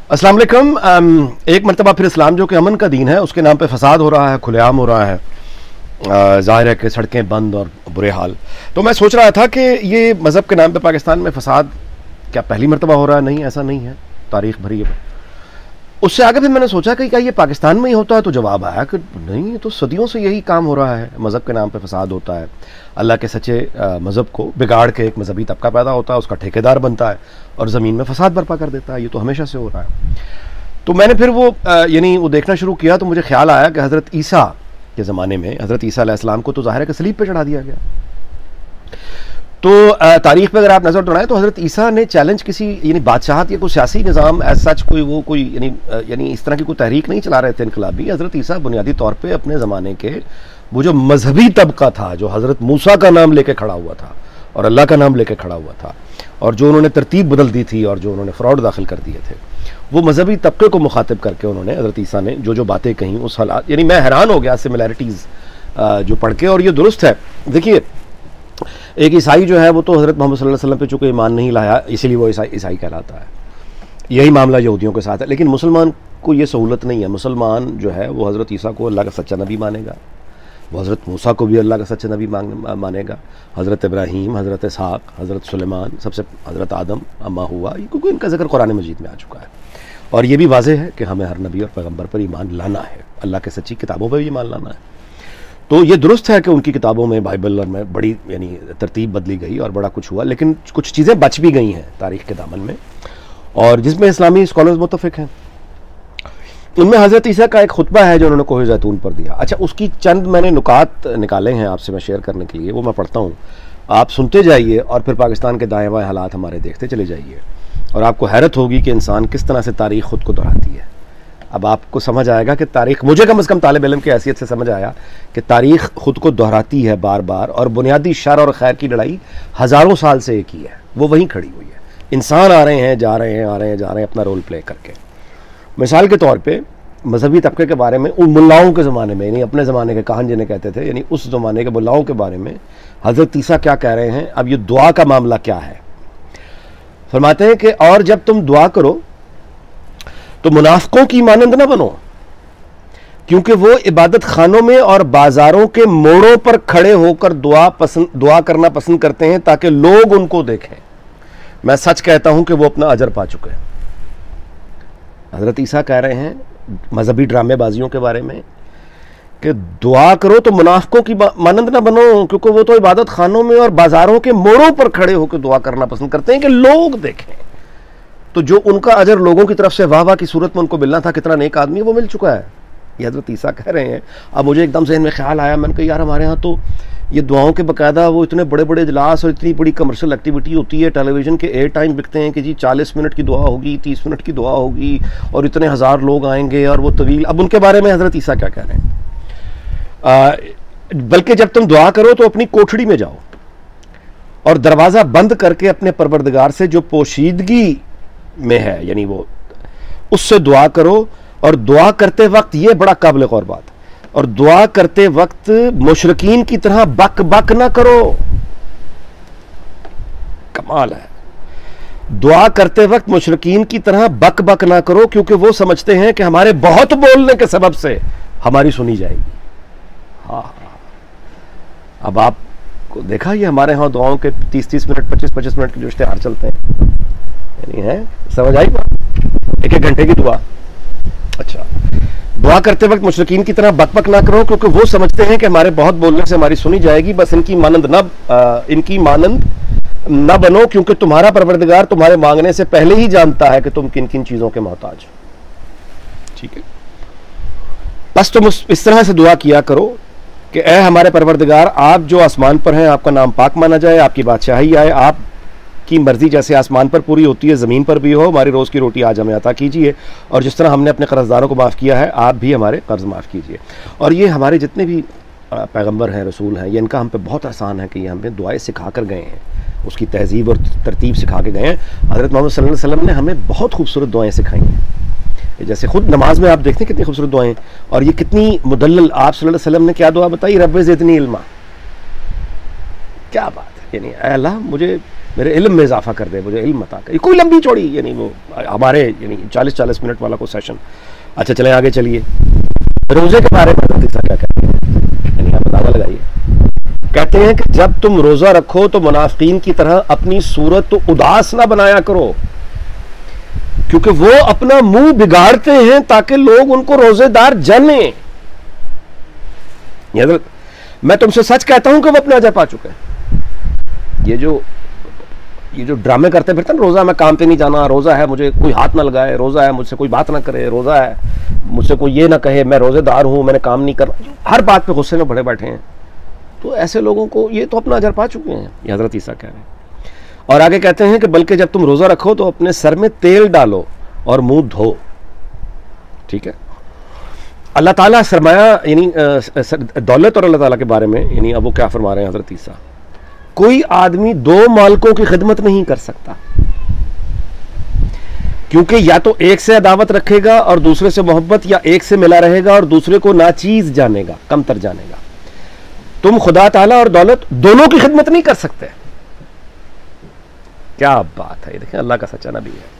अस्सलाम वालेकुम। एक मरतबा फिर इस्लाम जो कि अमन का दीन है उसके नाम पे फसाद हो रहा है, खुलेआम हो रहा है। ज़ाहिर है कि सड़कें बंद और बुरे हाल। तो मैं सोच रहा था कि ये मज़हब के नाम पे पाकिस्तान में फसाद क्या पहली मरतबा हो रहा है? नहीं, ऐसा नहीं है, तारीख़ भरी है। उससे आगे फिर मैंने सोचा कि क्या ये पाकिस्तान में ही होता है? तो जवाब आया कि नहीं, ये तो सदियों से यही काम हो रहा है। मज़हब के नाम पे फसाद होता है, अल्लाह के सच्चे मज़हब को बिगाड़ के एक मजहबी तबका पैदा होता है, उसका ठेकेदार बनता है और ज़मीन में फसाद बर्पा कर देता है। ये तो हमेशा से हो रहा है। तो मैंने फिर वो देखना शुरू किया तो मुझे ख्याल आया कि हज़रत ईसा के ज़माने में हज़रत ईसा अलैहिस्सलाम को तो ज़ाहिर है कि सलीब पे चढ़ा दिया गया। तो तारीख़ पे अगर आप नज़र दौड़ाएं तो हज़रत ईसा ने चैलेंज किसी बादशाहत या कोई सियासी निज़ाम एज सच कोई इस तरह की कोई तहरीक नहीं चला रहे थे इनकलाबी। हज़रत ईसा बुनियादी तौर पे अपने ज़माने के वो जो मजहबी तबका था, जो हज़रत मूसा का नाम लेके खड़ा हुआ था और अल्लाह का नाम लेके खड़ा हुआ था, और जो उन्होंने तरतीब बदल दी थी और जो उन्होंने फ्रॉड दाखिल कर दिए थे, वो मजहबी तबके को मुखातिब करके उन्होंने हज़रत ईसा ने जो बातें कहीं उस हालात, मैं हैरान हो गया सिमिलैरिटीज़ जो पढ़ के। और ये दुरुस्त है। देखिए, एक ईसाई जो है वो तो हज़रत मोहम्मद सल्लल्लाहु अलैहि वसल्लम पे चूँकि ईमान नहीं लाया, इसीलिए वो ईसाई कहलाता है। यही मामला यहूदियों के साथ है। लेकिन मुसलमान को ये सहूलत नहीं है। मुसलमान जो है वो हज़रत ईसा को अल्लाह का सच्चा नबी मानेगा, वो हज़रत मूसा को भी अल्लाह का सच्चा नबी मानेगा, हज़रत इब्राहीम, हज़रत इसहाक़, हज़रत सुलेमान, सबसे हज़रत आदम, अम्मा हुआ, क्योंकि इनका ज़िक्र कुरान मजीद में आ चुका है। और ये भी वाज़ेह है कि हमें हर नबी और पैगम्बर पर ईमान लाना है, अल्लाह के सच्ची किताबों पर भी ईमान लाना है। तो ये दुरुस्त है कि उनकी किताबों में, बाइबल और में बड़ी तरतीब बदली गई और बड़ा कुछ हुआ, लेकिन कुछ चीज़ें बच भी गई हैं तारीख़ के दामन में, और जिसमें इस्लामी स्कॉलर्स मुत्तफ़िक हैं। उनमें हज़रत ईसा का एक खुतबा है जो उन्होंने कोहे ज़ैतून पर दिया। अच्छा, उसकी चंद मैंने नुकात निकाले हैं आपसे मैं शेयर करने के लिए, वो मैं पढ़ता हूँ, आप सुनते जाइए और फिर पाकिस्तान के दाएँ बाएँ हालात हमारे देखते चले जाइए, और आपको हैरत होगी कि इंसान किस तरह से तारीख़ ख़ुद को दोहराती है। अब आपको समझ आएगा कि तारीख़, मुझे कम से कम तालिब इल्म की हैसियत से समझ आया कि तारीख़ ख़ुद को दोहराती है बार बार, और बुनियादी शर और खैर की लड़ाई हज़ारों साल से एक ही है, वो वहीं खड़ी हुई है। इंसान आ रहे हैं, जा रहे हैं, आ रहे हैं, जा रहे हैं, अपना रोल प्ले करके। मिसाल के तौर पे मजहबी तबके के बारे में उन मुल्लाओं के ज़माने में, यानी अपने ज़माने के काहन जिन्हें कहते थे, यानी उस ज़माने के मुल्लाओं के बारे में हज़रत ईसा क्या कह रहे हैं। अब ये दुआ का मामला क्या है, फरमाते हैं कि और जब तुम दुआ करो तो मुनाफिकों की मानंद ना बनो, क्योंकि वो इबादत खानों में और बाजारों के मोड़ों पर खड़े होकर दुआ करना पसंद करते हैं ताकि लोग उनको देखें। मैं सच कहता हूं कि वो अपना अजर पा चुके हैं। हज़रत ईसा कह रहे हैं मजहबी ड्रामेबाजियों के बारे में कि दुआ करो तो मुनाफिकों की मानंद ना बनो, क्योंकि वो तो इबादत खानों में और बाजारों के मोड़ों पर खड़े होकर दुआ करना पसंद करते हैं कि लोग देखें। तो जो उनका अजर लोगों की तरफ से वाह वाह की सूरत में उनको मिलना था, कितना नेक आदमी, वो मिल चुका है। ये हज़रत ईसा कह रहे हैं। अब मुझे एकदम से इनमें ख्याल आया, मैंने कहा यार हमारे यहाँ तो ये दुआओं के बाकायदा वो इतने बड़े बड़े इजलास और इतनी बड़ी कमर्शियल एक्टिविटी होती है, टेलीविज़न के एयर टाइम बिकते हैं कि जी 40 मिनट की दुआ होगी, 30 मिनट की दुआ होगी और इतने हज़ार लोग आएंगे और वो तवील। अब उनके बारे में हज़रत ईसा क्या कह रहे हैं, बल्कि जब तुम दुआ करो तो अपनी कोठड़ी में जाओ और दरवाज़ा बंद करके अपने परवरदिगार से जो पोशीदगी में है, यानी वो उससे दुआ करो। और दुआ करते वक्त, ये बड़ा काबिल गौर बात, और दुआ करते वक्त मुशरिकीन की तरह बक बक ना करो। कमाल है। दुआ करते वक्त मुशरिकीन की तरह बक बक ना करो, क्योंकि वो समझते हैं कि हमारे बहुत बोलने के सबब से हमारी सुनी जाएगी। हाँ, अब आपको देखा, ये हमारे यहाँ दुआओं के 30-30 मिनट, 25-25 मिनट के जो इश्तिहार चलते हैं, यानी है, समझ आई बात? 1-1 घंटे की दुआ। अच्छा, दुआ करते वक्त मुशरिकीन की तरह बक बक ना करो, क्योंकि वो समझते हैं कि हमारे बहुत बोलने से हमारी सुनी जाएगी। बस इनकी मानंद न बनो, क्योंकि तुम्हारा परवरदिगार तुम्हारे मांगने से पहले ही जानता है कि तुम किन किन चीजों के मोहताज हो। ठीक है, बस तुम इस तरह से दुआ किया करो कि ऐ हमारे परवरदिगार, आप जो आसमान पर हैं, आपका नाम पाक माना जाए, आपकी बादशाही आए, आप की मर्जी जैसे आसमान पर पूरी होती है ज़मीन पर भी हो। हमारी रोज़ की रोटी आज हमें अता कीजिए, और जिस तरह हमने अपने कर्जदारों को माफ़ किया है, आप भी हमारे कर्ज माफ़ कीजिए। और ये हमारे जितने भी पैगंबर हैं, रसूल हैं, ये इनका हम पे बहुत आसान है कि ये हमें दुआएं सिखा कर गए हैं, उसकी तहजीब और तरतीब सिखा के गए हैं। हज़रत मोहम्मद सल्लल्लाहु अलैहि वसल्लम ने हमें बहुत खूबसूरत दुआएँ सिखाई हैं। जैसे खुद नमाज में आप देखते हैं कितनी खूबसूरत दुआएँ, और ये कितनी मुदल्लल। आप सल्लल्लाहु अलैहि वसल्लम ने क्या दुआ बताई? रब्बे ज़िदनी इल्मा। क्या बात है, यानी अल्लाह मुझे मेरे इल्म में इजाफा कर दे, मुझे इल्म अता कर। कोई लंबी चौड़ी यानी वो हमारे यानी 40-40 मिनट वाला कोई सेशन। अच्छा चलें आगे चलिए। रोजे के बारे में क्या कहते हैं, यानी आप अंदाजा लगाइए। कहते हैं कि जब तुम रोजा रखो तो मुनाफिकीन की तरह अपनी सूरत तो उदास ना बनाया करो, क्योंकि वो अपना मुंह बिगाड़ते हैं ताकि लोग उनको रोजेदार जाने। मैं तुमसे सच कहता हूं कि वो अपने अजर पा चुके हैं। ये जो ड्रामे करते फिरते ना, रोजा मैं काम पे नहीं जाना, रोजा है मुझे कोई हाथ ना लगाए, रोजा है मुझसे कोई बात ना करे, रोजा है मुझसे कोई ये ना कहे मैं रोजेदार हूं, मैंने काम नहीं करना, हर बात पे गुस्से में बड़े बैठे हैं। तो ऐसे लोगों को ये तो अपना अजर पा चुके हैं, ये हजरत ईसा कह रहे हैं। और आगे कहते हैं कि बल्कि जब तुम रोजा रखो तो अपने सर में तेल डालो और मुंह धो। ठीक है, अल्लाह ताला सरमाया यानी दौलत और अल्लाह ताला के बारे में यानी अब वो क्या फरमा रहे हैं हजरत ईसा, कोई आदमी दो मालिकों की खिदमत नहीं कर सकता, क्योंकि या तो एक से अदावत रखेगा और दूसरे से मोहब्बत, या एक से मिला रहेगा और दूसरे को नाचीज जानेगा, कमतर जानेगा। तुम खुदा ताला और दौलत दोनों की खिदमत नहीं कर सकते। क्या बात है, ये देखें अल्लाह का सच्चा नबी है।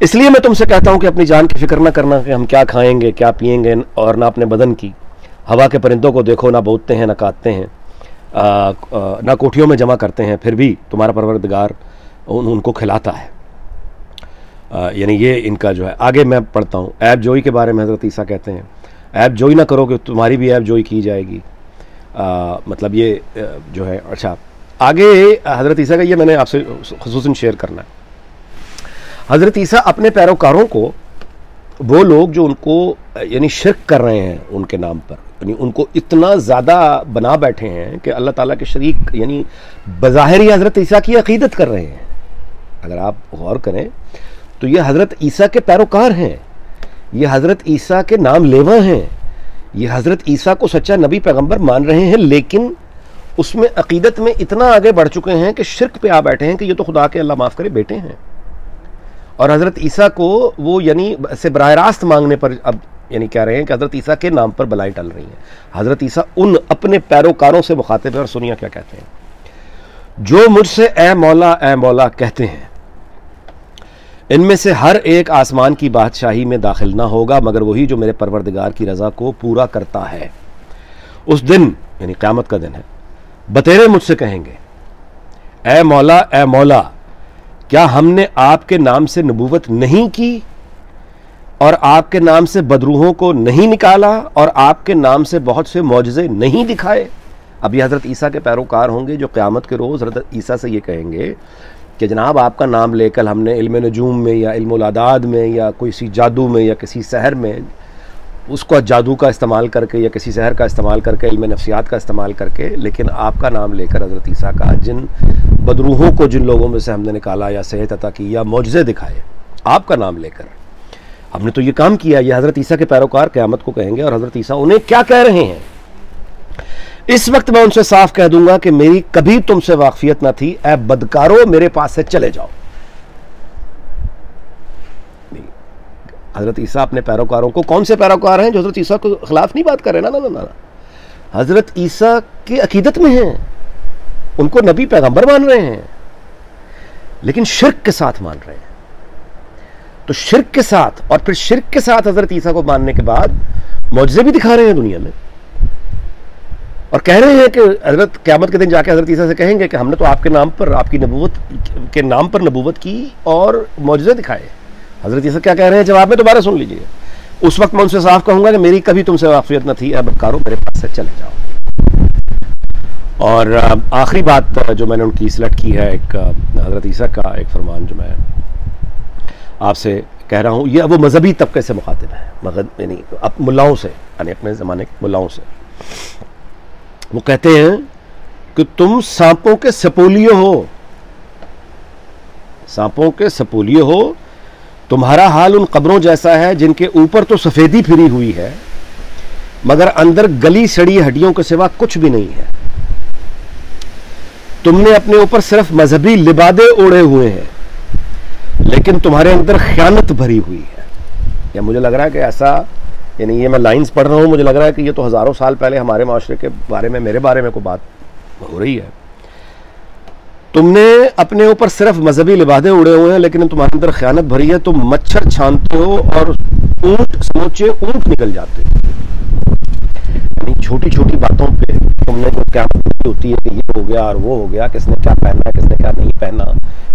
इसलिए मैं तुमसे कहता हूं कि अपनी जान की फिक्र ना करना कि हम क्या खाएंगे क्या पिएंगे, और ना अपने बदन की। हवा के परिंदों को देखो, ना बोतते हैं ना काटते हैं, ना कोठियों में जमा करते हैं, फिर भी तुम्हारा परवरदिगार उनको खिलाता है। यानी ये इनका जो है। आगे मैं पढ़ता हूँ, ऐब जोई के बारे में हजरत ईसा कहते हैं, ऐब जोई ना करो कि तुम्हारी भी ऐब जोई की जाएगी। मतलब ये जो है। अच्छा आगे हजरत ईसा का ये मैंने आपसे खुसूसन शेयर करना है। हजरत ईसा अपने पैरोकारों को, वो लोग जो उनको यानी शिर्क कर रहे हैं उनके नाम पर, यानी उनको इतना ज़्यादा बना बैठे हैं कि अल्लाह ताला के शरीक यानी बज़ाहिर ही हजरत ईसा की अकीदत कर रहे हैं। अगर आप गौर करें तो ये हजरत ईसा के पैरोकार हैं, ये हजरत ईसा के नाम लेवा हैं, ये हजरत ईसा को सच्चा नबी पैगंबर मान रहे हैं, लेकिन उसमें अकीदत में इतना आगे बढ़ चुके हैं कि शिर्क पे आ बैठे हैं कि ये तो खुदा के अल्लाह माफ़ करे बेटे हैं। और हजरत ईसा को वो यानी से बराह रास्त मांगने पर अब यानी कह रहे हैं कि हजरत ईसा के नाम पर बलाएं टल रही हैं। हजरत ईसा उन अपने पैरोकारों से मुखातिब है, और सुनिए क्या कहते हैं, जो मुझसे ए मौला कहते हैं, इनमें से हर एक आसमान की बादशाही में दाखिल ना होगा मगर वही जो मेरे परवरदिगार की रजा को पूरा करता है। उस दिन यानी क़यामत का दिन है, बतेरे मुझसे कहेंगे, ए मौला क्या हमने आपके नाम से नबूवत नहीं की और आपके नाम से बदरूहों को नहीं निकाला और आपके नाम से बहुत से मौजज़े नहीं दिखाए। अब ये हज़रत ईसा के पैरोकार होंगे जो क़यामत के रोज़ हज़रत ईसा से ये कहेंगे कि जनाब आपका नाम लेकर हमने इल्म नजूम में या इल्मुल आदाद में या किसी जादू में या किसी सहर में उसको जादू का इस्तेमाल करके या किसी सहर का इस्तेमाल करके इल्म नफ्सियात का इस्तेमाल करके, लेकिन आपका नाम लेकर हज़रत ईसा का जिन बदरूहों को जिन लोगों में से हमने निकाला या सेहत अता की या मौजज़े दिखाए, आपका नाम लेकर हमने तो ये काम किया। ये हज़रत ईसा के पैरोकार क़यामत को कहेंगे। और हज़रत ईसा उन्हें क्या कह रहे हैं, इस वक्त मैं उनसे साफ कह दूंगा कि मेरी कभी तुमसे वाकफियत ना थी, ऐ बदकारो मेरे पास से चले जाओ। हजरत ईसा अपने पैरोकारों को, कौन से पैरोकार हैं जो हजरत ईसा के खिलाफ नहीं बात कर रहे, ना ना ना ना, हजरत ईसा की अकीदत में हैं, उनको नबी पैगंबर मान रहे हैं, लेकिन शिर्क के साथ मान रहे हैं। तो शिर्क के साथ, और फिर शिर्क के साथ हजरत ईसा को मानने के बाद मौजज़े भी दिखा रहे हैं दुनिया में, और कह रहे हैं कि हजरत क़यामत के दिन जाके हजरत ईसा से कहेंगे कि हमने तो आपके नाम पर, आपकी नबूवत के नाम पर नबूवत की और मौजज़े दिखाए। हजरत ईसा क्या कह रहे हैं जवाब में, दोबारा सुन लीजिए। उस वक्त मैं उनसे साफ कहूंगा कि मेरी कभी तुमसे वाकफियत न थी, ऐ बदकारो मेरे पास से चले जाओ। और आखिरी बात जो मैंने उनकी सिलेक्ट की है, एक हजरत ईसा का एक फरमान जो मैं आपसे कह रहा हूँ, ये वो मजहबी तबके से मुखातिब है, मगर यानी मुल्लाओं से, यानी अपने ज़माने के मुल्लाओं से। वो कहते हैं कि तुम सांपों के सपोलियो हो, सांपों के सपोलियो हो, तुम्हारा हाल उन कब्रों जैसा है जिनके ऊपर तो सफ़ेदी फिरी हुई है मगर अंदर गली सड़ी हड्डियों के सिवा कुछ भी नहीं है। तुमने अपने ऊपर सिर्फ मजहबी लिबादे ओढ़े हुए हैं लेकिन तुम्हारे अंदर ख़यानत भरी हुई है। या मुझे लग रहा है कि ऐसा, यानी ये मैं लाइंस पढ़ रहा हूँ, मुझे लग रहा है कि ये तो हज़ारों साल पहले हमारे माशरे के बारे में, मेरे बारे में कोई बात हो रही है। तुमने अपने ऊपर सिर्फ मजहबी लिबादे उड़े हुए हैं, लेकिन तुम्हारे अंदर खयानत भरी है। तुम मच्छर छानते हो और ऊंट समूचे ऊंट निकल जाते हो। छोटी छोटी बातों पे तुमने जो क्या होती है कि ये हो गया और वो हो गया, किसने क्या पहना, किसने क्या नहीं पहना,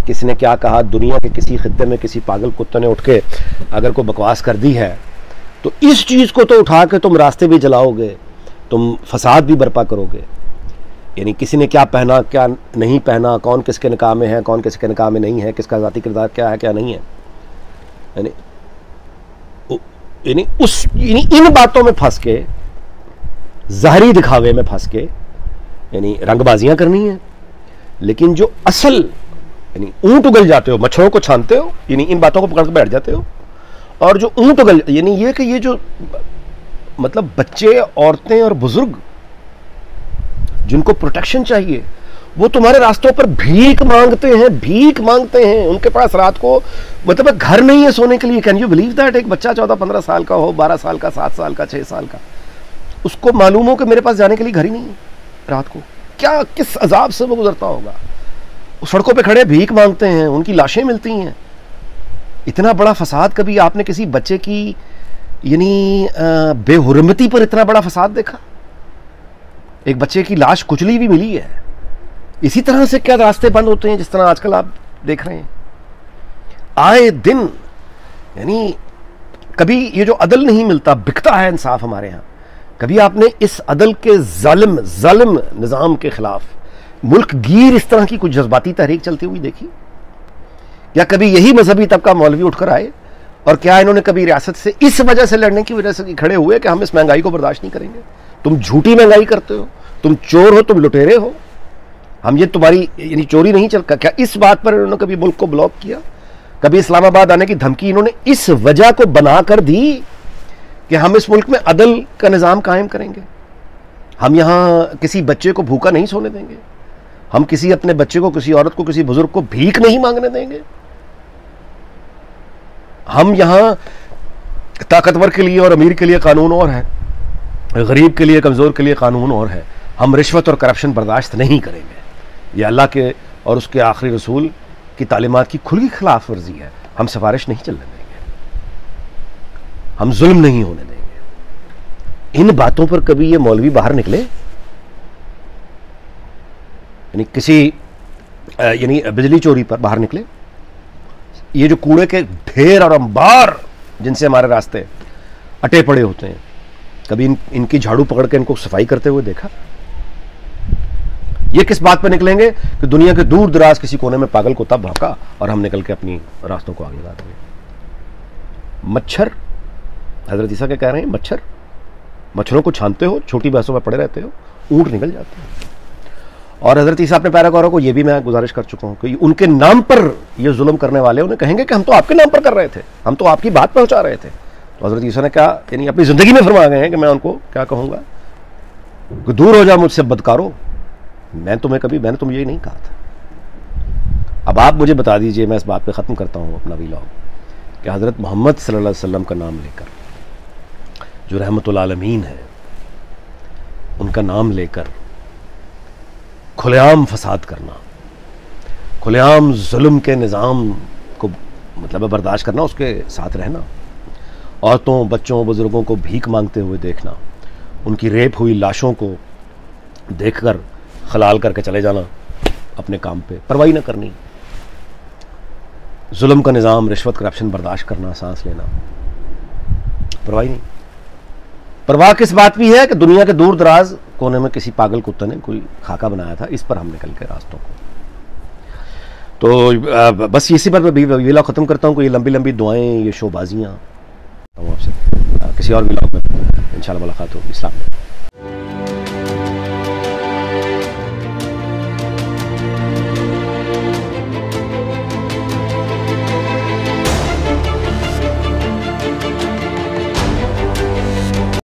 किसने क्या कहा। दुनिया के किसी खित्ते में किसी पागल कुत्ते ने उठ के अगर कोई बकवास कर दी है तो इस चीज को तो उठा के तुम रास्ते भी जलाओगे, तुम फसाद भी बर्पा करोगे। यानी किसी ने क्या पहना, क्या नहीं पहना, कौन किसके निकाह में है, कौन किसके निकाह में नहीं है, किसका ज़ाती किरदार क्या है क्या नहीं है, यानी इन बातों में फंस के, ज़ाहरी दिखावे में फंस के यानी रंगबाजियां करनी है। लेकिन जो असल यानी ऊंट उगल जाते हो, मच्छरों को छानते हो, यानी इन बातों को पकड़ के बैठ जाते हो। और जो ऊंट उगल यानी ये कि ये जो मतलब बच्चे, औरतें और बुजुर्ग जिनको प्रोटेक्शन चाहिए वो तुम्हारे रास्तों पर भीख मांगते हैं। उनके पास रात को मतलब घर नहीं है सोने के लिए। Can you believe that? एक बच्चा 14-15 साल का हो, 12 साल का, 7 साल का, 6 साल का, उसको मालूम हो कि मेरे पास जाने के लिए घर ही नहीं है रात को, क्या किस अजाब से वो गुजरता होगा। सड़कों पे खड़े भीख मांगते हैं, उनकी लाशें मिलती हैं। इतना बड़ा फसाद कभी आपने किसी बच्चे की यानी बेहुरमती पर इतना बड़ा फसाद देखा? एक बच्चे की लाश कुचली भी मिली है। इसी तरह से क्या रास्ते बंद होते हैं जिस तरह आजकल आप देख रहे हैं आए दिन। यानी कभी ये जो अदल नहीं मिलता, बिकता है इंसाफ हमारे यहां। कभी आपने इस अदल के जालिम निजाम के खिलाफ मुल्क गिर इस तरह की कुछ जज्बाती तहरीक चलती हुई देखी? या कभी यही मजहबी तबका मौलवी उठकर आए और क्या इन्होंने कभी रियासत से इस वजह से लड़ने की वजह से खड़े हुए कि हम इस महंगाई को बर्दाश्त नहीं करेंगे? तुम झूठी महंगाई करते हो, तुम चोर हो, तुम लुटेरे हो, हम ये तुम्हारी यानी चोरी नहीं चल। क्या इस बात पर इन्होंने कभी मुल्क को ब्लॉक किया? कभी इस्लामाबाद आने की धमकी इन्होंने इस वजह को बनाकर दी कि हम इस मुल्क में अदल का निज़ाम कायम करेंगे, हम यहां किसी बच्चे को भूखा नहीं सोने देंगे, हम किसी अपने बच्चे को, किसी औरत को, किसी बुजुर्ग को भीख नहीं मांगने देंगे, हम यहां ताकतवर के लिए और अमीर के लिए कानून और है, गरीब के लिए, कमजोर के लिए कानून और है, हम रिश्वत और करप्शन बर्दाश्त नहीं करेंगे। यह अल्लाह के और उसके आखिरी रसूल की तालीमात की खुली खिलाफ वर्जी है। हम सिफारिश नहीं चलने देंगे, हम जुल्म नहीं होने देंगे। इन बातों पर कभी ये मौलवी बाहर निकले? यानी किसी यानी बिजली चोरी पर बाहर निकले? ये जो कूड़े के ढेर और अंबार जिनसे हमारे रास्ते अटे पड़े होते हैं, कभी इनकी झाड़ू पकड़ के इनको सफाई करते हुए देखा? ये किस बात पर निकलेंगे कि दुनिया के दूर दराज किसी कोने में पागल कुत्ता भौंका और हम निकल के अपनी रास्तों को आगे लगा देंगे। मच्छर, हजरत ईसा क्या कह रहे हैं? मच्छरों को छानते हो, छोटी बहसों में पड़े रहते हो, ऊंट निकल जाते हैं। और हजरत ईसा अपने पैराकारों को यह भी मैं गुजारिश कर चुका हूं कि उनके नाम पर ये जुल्म करने वाले उन्हें कहेंगे कि हम तो आपके नाम पर कर रहे थे, हम तो आपकी बात पहुंचा रहे थे। तो हजरत ईसा ने क्या यानी अपनी जिंदगी में फरमा गए हैं कि मैं उनको क्या कहूंगा कि दूर हो जा मुझसे बदकारो, मैंने तुम्हें यही नहीं कहा था। अब आप मुझे बता दीजिए, मैं इस बात पे ख़त्म करता हूँ अपना व्लॉग, कि हज़रत मोहम्मद सल्लल्लाहु अलैहि वसल्लम का नाम लेकर, जो रहमतुल आलमीन है, उनका नाम लेकर खुलेआम फसाद करना, खुलेआम जुल्म के निज़ाम को मतलब बर्दाश्त करना, उसके साथ रहना, औरतों, बच्चों, बुज़ुर्गों को भीख मांगते हुए देखना, उनकी रेप हुई लाशों को देखकर खलाल करके चले जाना अपने काम पे, परवाही न करनी, जुल्म का निज़ाम, रिश्वत, करप्शन बर्दाश्त करना, सांस लेना, परवाही नहीं। परवाह किस बात की है कि दुनिया के दूर दराज कोने में किसी पागल कुत्ते ने कोई खाका बनाया था, इस पर हम निकल के रास्तों को। तो बस इसी पर मैं व्लॉग ख़त्म करता हूँ। कोई लंबी लंबी दुआएं, ये शोबाजियाँ आपसे किसी और व्लॉग में इंशाल्लाह मुलाकात होगी। इस्लाम।